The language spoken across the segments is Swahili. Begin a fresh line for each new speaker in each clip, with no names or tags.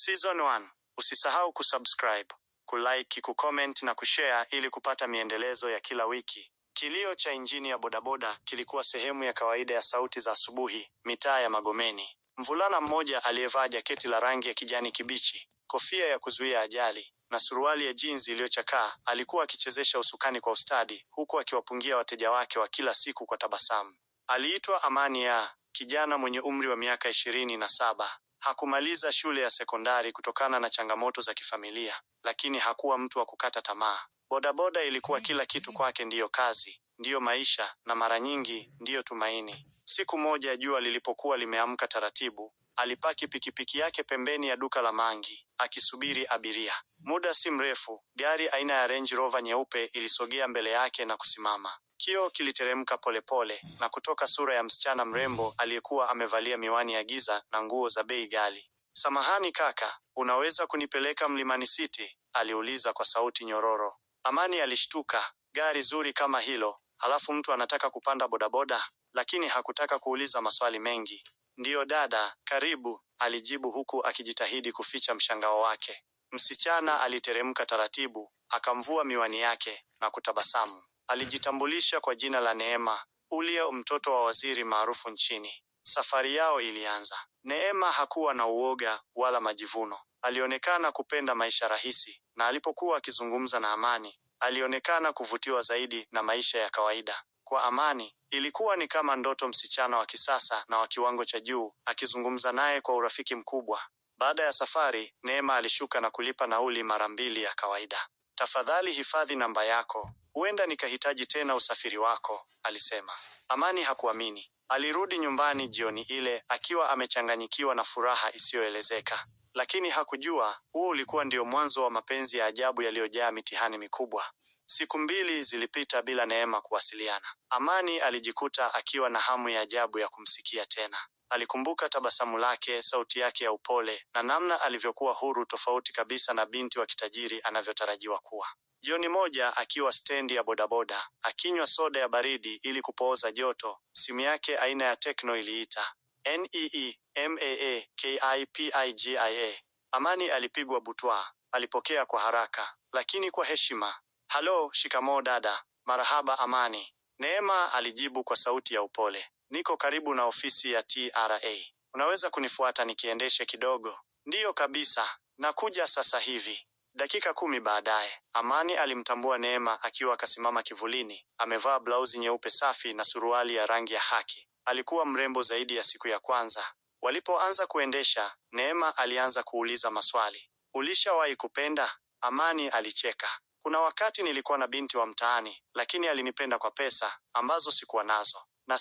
Season 1. Usisahau kusubscribe, kulike, kucomment na kushare ili kupata miendelezo ya kila wiki. Kilio cha injini ya bodaboda kilikuwa sehemu ya kawaida ya sauti za asubuhi, mitaa ya Magomeni. Mvulana mmoja aliyevaa jaketi la rangi ya kijani kibichi, kofia ya kuzuia ajali na suruali ya jeans iliyochakaa alikuwa akichezesha usukani kwa ustadi, huku akiwapungia wateja wake wa kila siku kwa tabasamu. Aliitwa Amani ya, kijana mwenye umri wa miaka 27. Hakumaliza shule ya sekondari kutokana na changamoto za kifamilia, lakini hakuwa mtu wa kukata tamaa. Bodaboda ilikuwa kila kitu kwake, ndiyo kazi, ndiyo maisha na mara nyingi ndiyo tumaini. Siku moja jua lilipokuwa limeamka taratibu, alipaki pikipiki yake pembeni ya duka la mangi, akisubiri abiria. Muda si mrefu, gari aina ya Range Rover nyeupe ilisogea mbele yake na kusimama. Kioo kiliteremka polepole na kutoka sura ya msichana mrembo aliyekuwa amevalia miwani ya giza na nguo za bei ghali. "Samahani kaka, unaweza kunipeleka Mlimani City?" aliuliza kwa sauti nyororo. Amani alishtuka, gari zuri kama hilo, halafu mtu anataka kupanda bodaboda, lakini hakutaka kuuliza maswali mengi. "Ndiyo dada, karibu," alijibu huku akijitahidi kuficha mshangao wake. Msichana aliteremka taratibu, akamvua miwani yake na kutabasamu. Alijitambulisha kwa jina la Neema, ule mtoto wa waziri maarufu nchini. Safari yao ilianza. Neema hakuwa na uoga wala majivuno. Alionekana kupenda maisha rahisi, na alipokuwa akizungumza na Amani, alionekana kuvutiwa zaidi na maisha ya kawaida. Kwa Amani, ilikuwa ni kama ndoto, msichana wa kisasa na wa kiwango cha juu, akizungumza naye kwa urafiki mkubwa. Baada ya safari, Neema alishuka na kulipa nauli mara 2 ya kawaida. "Tafadhali hifadhi namba yako, huenda nikahitaji tena usafiri wako," alisema. Amani hakuamini. Alirudi nyumbani jioni ile akiwa amechanganyikiwa na furaha isiyoelezeka. Lakini hakujua, huo ulikuwa ndio mwanzo wa mapenzi ya ajabu yaliyojaa mitihani mikubwa. Siku 2 zilipita bila Neema kuwasiliana. Amani alijikuta akiwa na hamu ya ajabu ya kumsikia tena. Alikumbuka tabasamu lake, sauti yake ya upole, na namna alivyokuwa huru, tofauti kabisa na binti wa kitajiri anavyotarajiwa kuwa. Jioni moja akiwa stendi ya bodaboda, akinywa soda ya baridi ili kupooza joto, simu yake aina ya Tecno iliita. NEEMAAKIPIGIA. Amani alipigwa butwa. Alipokea kwa haraka, lakini kwa heshima. "Halo, shikamoo dada." "Marahaba Amani." Neema alijibu kwa sauti ya upole. "Niko karibu na ofisi ya TRA. Unaweza kunifuata nikiendeshe kidogo?" "Ndiyo kabisa, nakuja sasa hivi." Dakika 10 baadaye, Amani alimtambua Neema akiwa akasimama kivulini, amevaa blauzi nyeupe safi na suruali ya rangi ya haki. Alikuwa mrembo zaidi ya siku ya kwanza. Walipoanza kuendesha, Neema alianza kuuliza maswali. "Ulishawahi kupenda?" Amani alicheka. "Kuna wakati nilikuwa na binti wa mtaani, lakini alinipenda kwa pesa ambazo sikuwa nazo. Na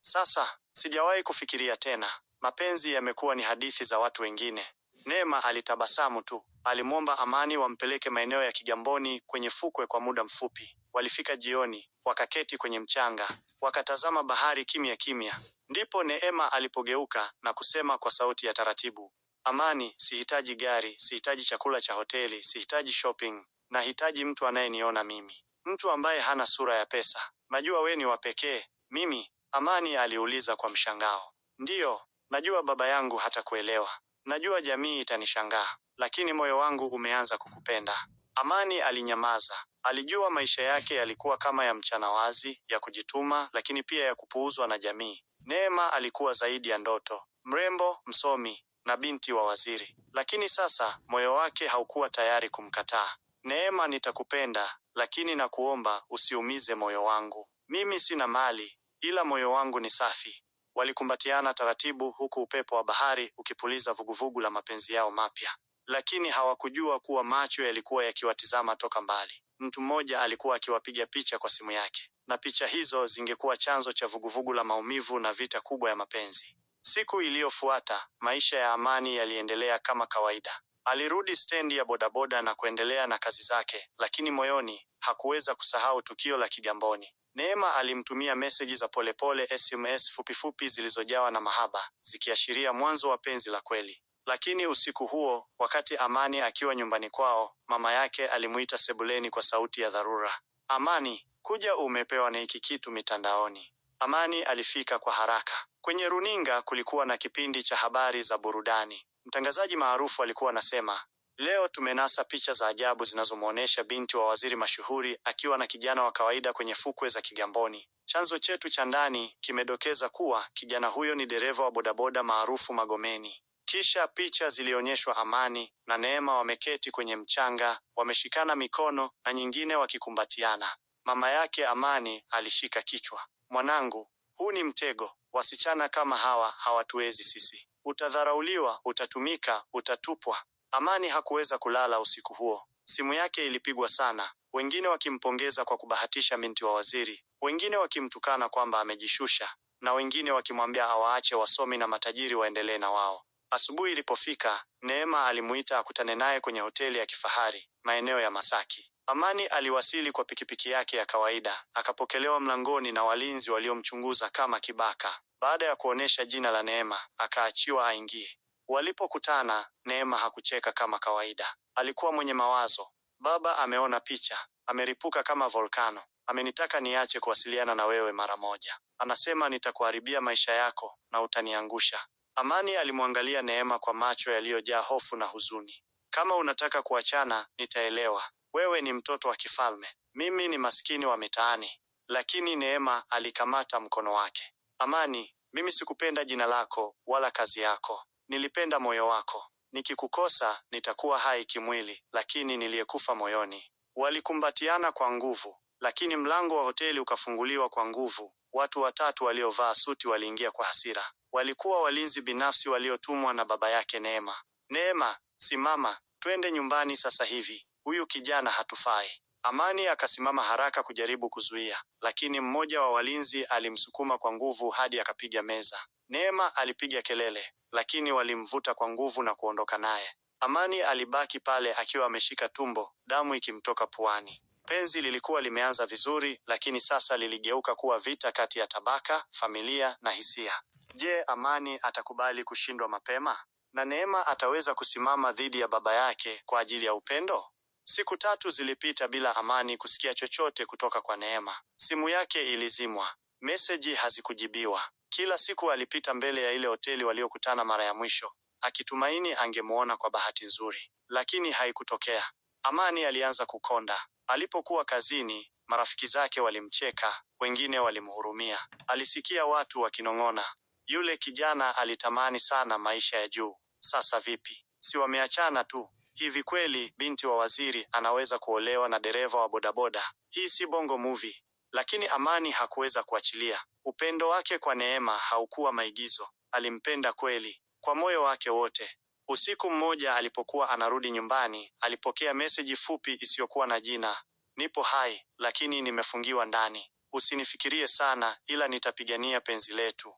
sasa sijawahi kufikiria tena. Mapenzi yamekuwa ni hadithi za watu wengine." Neema alitabasamu tu. Alimwomba Amani wampeleke maeneo ya Kigamboni kwenye fukwe kwa muda mfupi. Walifika jioni, wakaketi kwenye mchanga, wakatazama bahari kimya kimya. Ndipo Neema alipogeuka na kusema kwa sauti ya taratibu, "Amani, sihitaji gari, sihitaji chakula cha hoteli, sihitaji shopping. Nahitaji mtu anayeniona mimi. Mtu ambaye hana sura ya pesa. Najua we ni wa pekee." "Mimi?" Amani aliuliza kwa mshangao. "Ndiyo, najua baba yangu hatakuelewa. Najua jamii itanishangaa. Lakini moyo wangu umeanza kukupenda." Amani alinyamaza. Alijua maisha yake yalikuwa kama ya mchana wazi, ya kujituma, lakini pia ya kupuuzwa na jamii. Neema alikuwa zaidi ya ndoto. Mrembo, msomi, na binti wa waziri. Lakini sasa, moyo wake haukuwa tayari kumkataa. "Neema, nitakupenda, lakini nakuomba usiumize moyo wangu. Mimi sina mali, ila moyo wangu ni safi." Walikumbatiana taratibu huku upepo wa bahari ukipuliza vuguvugu la mapenzi yao mapya. Lakini hawakujua kuwa macho yalikuwa yakiwatizama toka mbali. Mtu mmoja alikuwa akiwapiga picha kwa simu yake, na picha hizo zingekuwa chanzo cha vuguvugu la maumivu na vita kubwa ya mapenzi. Siku iliyofuata, maisha ya Amani yaliendelea kama kawaida. Alirudi stendi ya bodaboda na kuendelea na kazi zake, lakini moyoni hakuweza kusahau tukio la Kigamboni. Neema alimtumia meseji za polepole, SMS fupifupi zilizojawa na mahaba, zikiashiria mwanzo wa penzi la kweli. Lakini usiku huo, wakati Amani akiwa nyumbani kwao, mama yake alimuita sebuleni kwa sauti ya dharura. "Amani, kuja, umepewa na hiki kitu mitandaoni." Amani alifika kwa haraka. Kwenye runinga kulikuwa na kipindi cha habari za burudani. Mtangazaji maarufu alikuwa anasema, leo tumenasa picha za ajabu zinazomuonesha binti wa waziri mashuhuri akiwa na kijana wa kawaida kwenye fukwe za Kigamboni. Chanzo chetu cha ndani kimedokeza kuwa kijana huyo ni dereva wa bodaboda maarufu Magomeni. Kisha picha zilionyeshwa Amani na Neema wameketi kwenye mchanga, wameshikana mikono na nyingine wakikumbatiana. Mama yake Amani alishika kichwa. Mwanangu, huu ni mtego. Wasichana kama hawa hawatuwezi sisi. Utadharauliwa, utatumika, utatupwa. Amani hakuweza kulala usiku huo. Simu yake ilipigwa sana, wengine wakimpongeza kwa kubahatisha binti wa waziri, wengine wakimtukana kwamba amejishusha, na wengine wakimwambia awaache wasomi na matajiri waendelee na wao. Asubuhi ilipofika, Neema alimuita akutane naye kwenye hoteli ya kifahari, maeneo ya Masaki. Amani aliwasili kwa pikipiki yake ya kawaida, akapokelewa mlangoni na walinzi waliomchunguza kama kibaka. Baada ya kuonesha jina la Neema, akaachiwa aingie. Walipokutana, Neema hakucheka kama kawaida. Alikuwa mwenye mawazo. Baba ameona picha, ameripuka kama volkano. Amenitaka niache kuwasiliana na wewe mara moja. Anasema nitakuharibia maisha yako na utaniangusha. Amani alimwangalia Neema kwa macho yaliyojaa hofu na huzuni. Kama unataka kuachana, nitaelewa. Wewe ni mtoto wa kifalme. Mimi ni maskini wa mitaani. Lakini Neema alikamata mkono wake. Amani, mimi sikupenda jina lako wala kazi yako. Nilipenda moyo wako. Nikikukosa, nitakuwa hai kimwili, lakini niliyekufa moyoni. Walikumbatiana kwa nguvu, lakini mlango wa hoteli ukafunguliwa kwa nguvu. Watu watatu waliovaa suti waliingia kwa hasira. Walikuwa walinzi binafsi waliotumwa na baba yake Neema. Neema, simama, twende nyumbani sasa hivi. Huyu kijana hatufai. Amani akasimama haraka kujaribu kuzuia, lakini mmoja wa walinzi alimsukuma kwa nguvu hadi akapiga meza. Neema alipiga kelele, lakini walimvuta kwa nguvu na kuondoka naye. Amani alibaki pale akiwa ameshika tumbo, damu ikimtoka puani. Penzi lilikuwa limeanza vizuri, lakini sasa liligeuka kuwa vita kati ya tabaka, familia na hisia. Je, Amani atakubali kushindwa mapema? Na Neema ataweza kusimama dhidi ya baba yake kwa ajili ya upendo? Siku 3 zilipita bila Amani kusikia chochote kutoka kwa Neema. Simu yake ilizimwa. Meseji hazikujibiwa. Kila siku alipita mbele ya ile hoteli waliokutana mara ya mwisho, akitumaini angemuona kwa bahati nzuri, lakini haikutokea. Amani alianza kukonda. Alipokuwa kazini, marafiki zake walimcheka, wengine walimhurumia. Alisikia watu wakinong'ona, yule kijana alitamani sana maisha ya juu. Sasa vipi? Si wameachana tu? Hivi kweli binti wa waziri anaweza kuolewa na dereva wa bodaboda? Hii si bongo movie. Lakini Amani hakuweza kuachilia. Upendo wake kwa Neema haukuwa maigizo. Alimpenda kweli, kwa moyo wake wote. Usiku mmoja alipokuwa anarudi nyumbani, alipokea meseji fupi isiyokuwa na jina. Nipo hai, lakini nimefungiwa ndani. Usinifikirie sana, ila nitapigania penzi letu.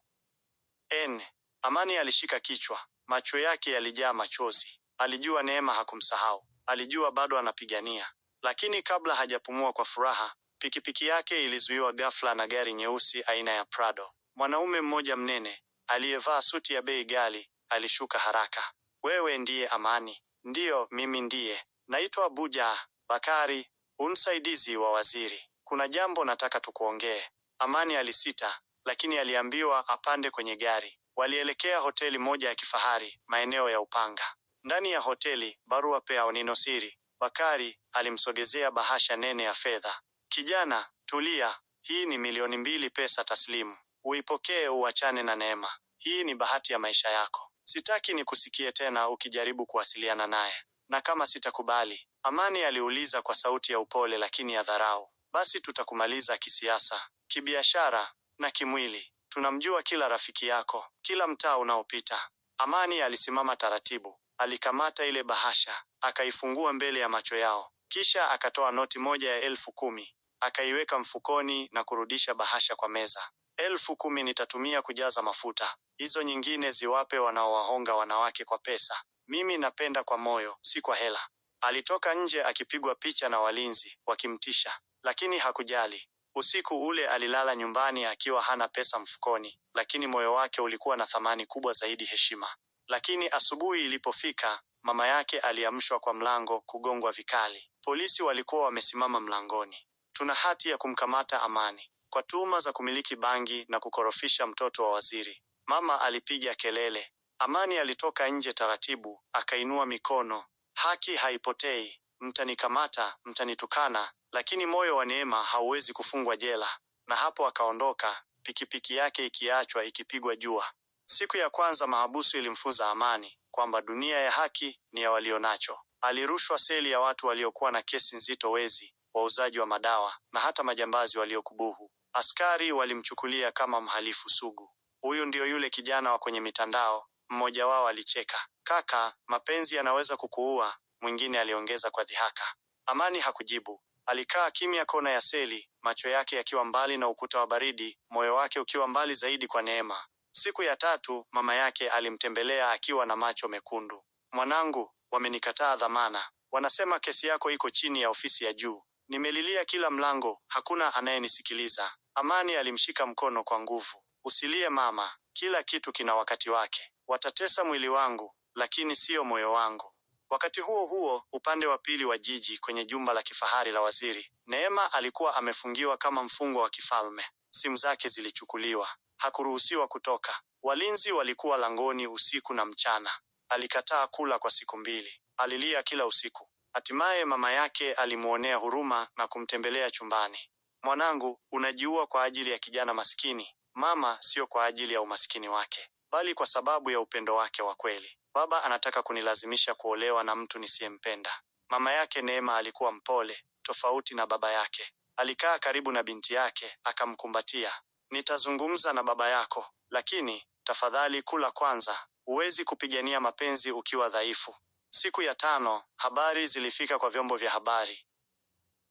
Amani alishika kichwa. Macho yake yalijaa machozi. Alijua Neema hakumsahau. Alijua bado anapigania. Lakini kabla hajapumua kwa furaha, pikipiki yake ilizuiwa ghafla na gari nyeusi aina ya Prado. Mwanaume mmoja mnene, aliyevaa suti ya bei ghali, alishuka haraka. Wewe ndiye Amani? Ndiyo, mimi ndiye. Naitwa Abuja Bakari, msaidizi wa waziri. Kuna jambo nataka tukuongee. Amani alisita, lakini aliambiwa apande kwenye gari. Walielekea hoteli moja ya kifahari, maeneo ya Upanga. Ndani ya hoteli, barua pepe neno siri. Bakari alimsogezea bahasha nene ya fedha. Kijana, tulia. Hii ni milioni 2 pesa taslimu. Uipokee, uachane na Neema. Hii ni bahati ya maisha yako. Sitaki nikusikie tena ukijaribu kuwasiliana naye. Na kama sitakubali? Amani aliuliza kwa sauti ya upole lakini ya dharau. Basi tutakumaliza kisiasa, kibiashara na kimwili. Tunamjua kila rafiki yako, kila mtaa unaopita. Amani alisimama taratibu. Alikamata ile bahasha, akaifungua mbele ya macho yao. Kisha akatoa noti moja ya 10,000. Akaiweka mfukoni na kurudisha bahasha kwa meza. 10,000 nitatumia kujaza mafuta. Hizo nyingine ziwape wanaowahonga wanawake kwa pesa. Mimi napenda kwa moyo, si kwa hela. Alitoka nje akipigwa picha na walinzi, wakimtisha. Lakini hakujali. Usiku ule alilala nyumbani akiwa hana pesa mfukoni, lakini moyo wake ulikuwa na thamani kubwa zaidi, heshima. Lakini asubuhi ilipofika, mama yake aliamshwa kwa mlango kugongwa vikali. Polisi walikuwa wamesimama mlangoni. Tuna hati ya kumkamata Amani kwa tuhuma za kumiliki bangi na kukorofisha mtoto wa waziri. Mama alipiga kelele. Amani alitoka nje taratibu, akainua mikono. Haki haipotei. Mtanikamata, mtanitukana, lakini moyo wa Neema hauwezi kufungwa jela. Na hapo akaondoka, pikipiki yake ikiachwa ikipigwa jua. Siku ya kwanza mahabusu ilimfunza Amani kwamba dunia ya haki ni ya walionacho. Alirushwa seli ya watu waliokuwa na kesi nzito: wezi, wauzaji wa madawa na hata majambazi waliokubuhu. Askari walimchukulia kama mhalifu sugu. Huyu ndio yule kijana wa kwenye mitandao, mmoja wao alicheka. Kaka, mapenzi yanaweza kukuua, mwingine aliongeza kwa dhihaka. Amani hakujibu. Alikaa kimya kona ya seli, macho yake yakiwa mbali na ukuta wa baridi, moyo wake ukiwa mbali zaidi kwa Neema. Siku ya tatu, mama yake alimtembelea akiwa na macho mekundu. Mwanangu, wamenikataa dhamana. Wanasema kesi yako iko chini ya ofisi ya juu. Nimelilia kila mlango, hakuna anayenisikiliza. Amani alimshika mkono kwa nguvu. Usilie mama, kila kitu kina wakati wake. Watatesa mwili wangu, lakini sio moyo wangu. Wakati huo huo, upande wa pili wa jiji, kwenye jumba la kifahari la waziri, Neema alikuwa amefungiwa kama mfungwa wa kifalme. Simu zake zilichukuliwa. Hakuruhusiwa kutoka. Walinzi walikuwa langoni usiku na mchana. Alikataa kula kwa siku 2. Alilia kila usiku. Hatimaye mama yake alimuonea huruma na kumtembelea chumbani. Mwanangu, unajiua kwa ajili ya kijana maskini. Mama, sio kwa ajili ya umaskini wake, bali kwa sababu ya upendo wake wa kweli. Baba anataka kunilazimisha kuolewa na mtu nisiyempenda. Mama yake Neema alikuwa mpole, tofauti na baba yake. Alikaa karibu na binti yake, akamkumbatia. Nitazungumza na baba yako, lakini tafadhali kula kwanza. Huwezi kupigania mapenzi ukiwa dhaifu. Siku ya 5, habari zilifika kwa vyombo vya habari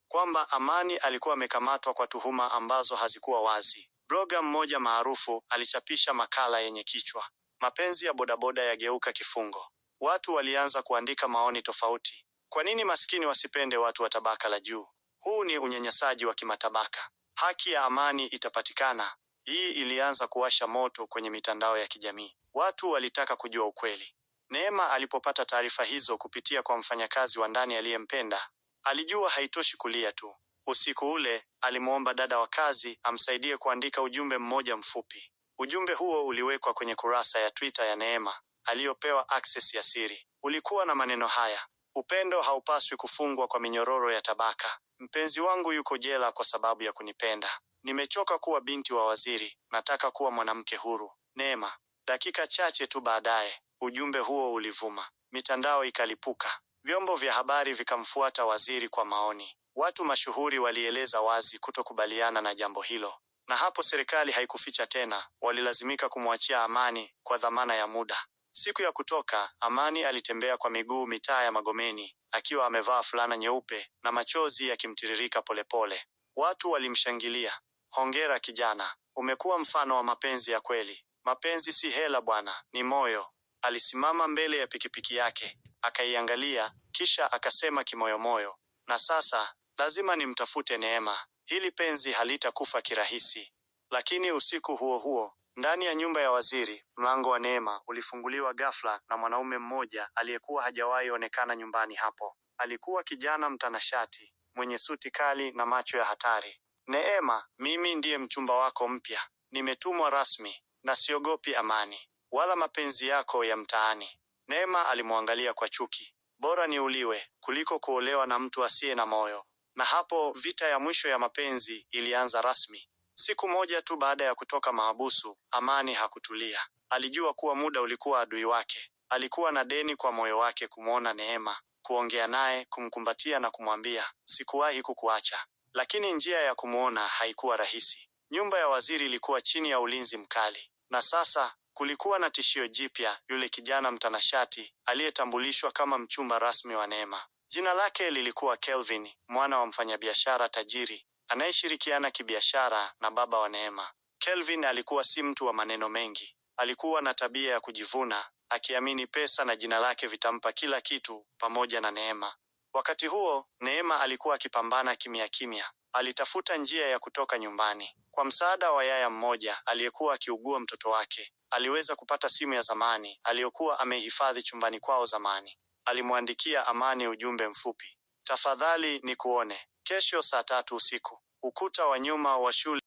kwamba Amani alikuwa amekamatwa kwa tuhuma ambazo hazikuwa wazi. Bloga mmoja maarufu alichapisha makala yenye kichwa, mapenzi ya bodaboda yageuka kifungo. Watu walianza kuandika maoni tofauti. Kwa nini maskini wasipende watu wa tabaka la juu? Huu ni unyanyasaji wa kimatabaka. Haki ya Amani itapatikana. Hii ilianza kuwasha moto kwenye mitandao ya kijamii. Watu walitaka kujua ukweli. Neema alipopata taarifa hizo kupitia kwa mfanyakazi wa ndani aliyempenda, alijua haitoshi kulia tu. Usiku ule, alimuomba dada wa kazi amsaidie kuandika ujumbe mmoja mfupi. Ujumbe huo uliwekwa kwenye kurasa ya Twitter ya Neema, aliyopewa access ya siri. Ulikuwa na maneno haya: upendo haupaswi kufungwa kwa minyororo ya tabaka. Mpenzi wangu yuko jela kwa sababu ya kunipenda. Nimechoka kuwa binti wa waziri, nataka kuwa mwanamke huru. Neema. Dakika chache tu baadaye, ujumbe huo ulivuma. Mitandao ikalipuka. Vyombo vya habari vikamfuata waziri kwa maoni. Watu mashuhuri walieleza wazi kutokubaliana na jambo hilo. Na hapo serikali haikuficha tena, walilazimika kumwachia Amani kwa dhamana ya muda. Siku ya kutoka, Amani alitembea kwa miguu mitaa ya Magomeni, akiwa amevaa fulana nyeupe na machozi yakimtiririka polepole. Watu walimshangilia. Hongera kijana, umekuwa mfano wa mapenzi ya kweli. Mapenzi si hela bwana, ni moyo. Alisimama mbele ya pikipiki yake, akaiangalia, kisha akasema kimoyomoyo, na sasa lazima nimtafute Neema. Hili penzi halitakufa kirahisi. Lakini usiku huo huo, ndani ya nyumba ya waziri, mlango wa Neema ulifunguliwa ghafla na mwanaume mmoja aliyekuwa hajawahi onekana nyumbani hapo. Alikuwa kijana mtanashati, mwenye suti kali na macho ya hatari. Neema, mimi ndiye mchumba wako mpya. Nimetumwa rasmi, na siogopi Amani wala mapenzi yako ya mtaani. Neema alimwangalia kwa chuki. Bora niuliwe kuliko kuolewa na mtu asiye na moyo. Na hapo vita ya mwisho ya mapenzi ilianza rasmi. Siku moja tu baada ya kutoka mahabusu, Amani hakutulia. Alijua kuwa muda ulikuwa adui wake. Alikuwa na deni kwa moyo wake kumwona Neema, kuongea naye, kumkumbatia na kumwambia, sikuwahi kukuacha. Lakini njia ya kumwona haikuwa rahisi. Nyumba ya waziri ilikuwa chini ya ulinzi mkali. Na sasa kulikuwa na tishio jipya: yule kijana mtanashati aliyetambulishwa kama mchumba rasmi wa Neema. Jina lake lilikuwa Kelvin, mwana wa mfanyabiashara tajiri anayeshirikiana kibiashara na baba wa Neema. Kelvin alikuwa si mtu wa maneno mengi. Alikuwa na tabia ya kujivuna, akiamini pesa na jina lake vitampa kila kitu, pamoja na Neema. Wakati huo, Neema alikuwa akipambana kimya kimya. Alitafuta njia ya kutoka nyumbani. Kwa msaada wa yaya mmoja aliyekuwa akiugua mtoto wake, aliweza kupata simu ya zamani aliyokuwa amehifadhi chumbani kwao zamani. Alimwandikia Amani ujumbe mfupi: tafadhali nikuone kesho saa 3 usiku. Ukuta wa nyuma wa shule